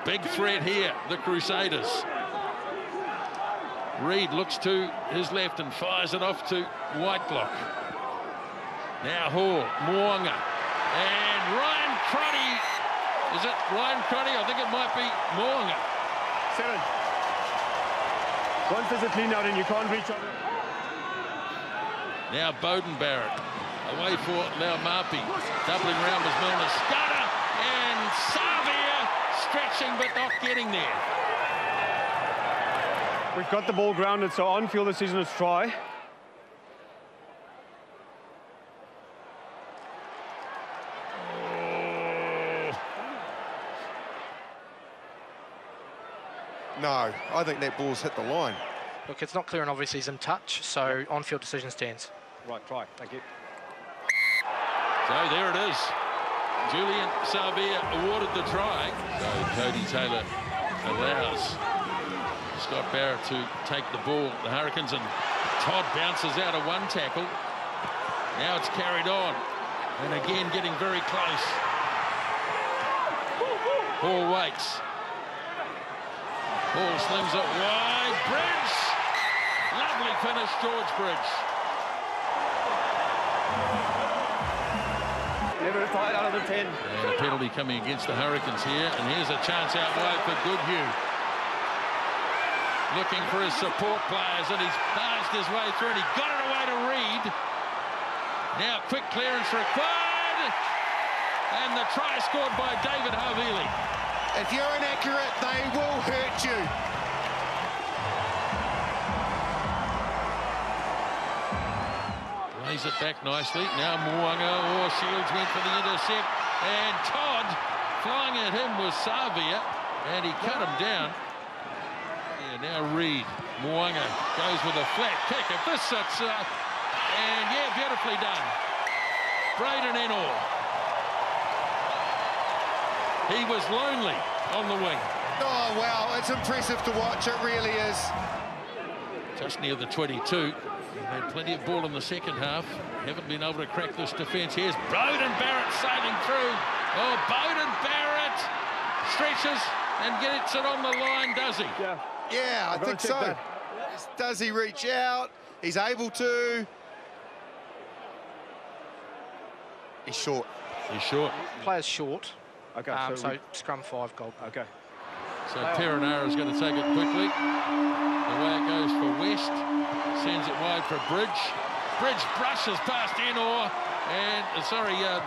Big threat here, the Crusaders. Reid looks to his left and fires it off to Whitelock. Now Hall, Moonga, and Ryan Crotty. Is it Ryan Crotty? I think it might be Moonga. 7. Once there's a clean out and you can't reach on it. Now Bowden Barrett, away for Laumapi. Doubling round was Milner. Scudder and Savia stretching but not getting there. We've got the ball grounded, so on-field decision is try. No, I think that ball's hit the line. Look, it's not clear and obvious he's in touch, so on-field decision stands. Right, try. Thank you. So there it is. Julian Savia awarded the try. So Cody Taylor allows Scott Barrett to take the ball. The Hurricanes, and Todd bounces out of one tackle. Now it's carried on. And again getting very close. Hall waits. Hall slings it wide. Bridge! Lovely finish, George Bridge. Never retired out of the 10. And a penalty coming against the Hurricanes here. And here's a chance out wide for Goodhue. Looking for his support players, and he's passed his way through, and he got it away to Reid. Now quick clearance required, and the try scored by David Havili. If you're inaccurate, they will hurt you. Lays it back nicely. Now Moonga or Shields went for the intercept, and Todd flying at him was Savia, and he cut him down. Now Reid, Moonga goes with a flat kick. If this sits, and yeah, beautifully done. Braden Ennor. He was lonely on the wing. Oh, wow, it's impressive to watch, it really is. Just near the 22. They've had plenty of ball in the second half. Haven't been able to crack this defence. Here's Bowden Barrett sailing through. Oh, Bowden Barrett stretches and gets it on the line, does he? Yeah, I think so. Does he reach out? He's able to. He's short. He's short. Player's short. Okay, so scrum 5 goal. Okay. So Perenara is going to take it quickly. Away it goes for West. Sends it wide for Bridge. Bridge brushes past Ennor. And,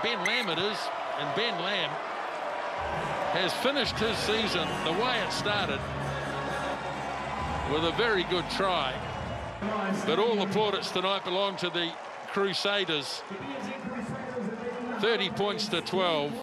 Ben Lamb it is. And Ben Lamb has finished his season the way it started, with a very good try. But all the plaudits tonight belong to the Crusaders. 30 points to 12.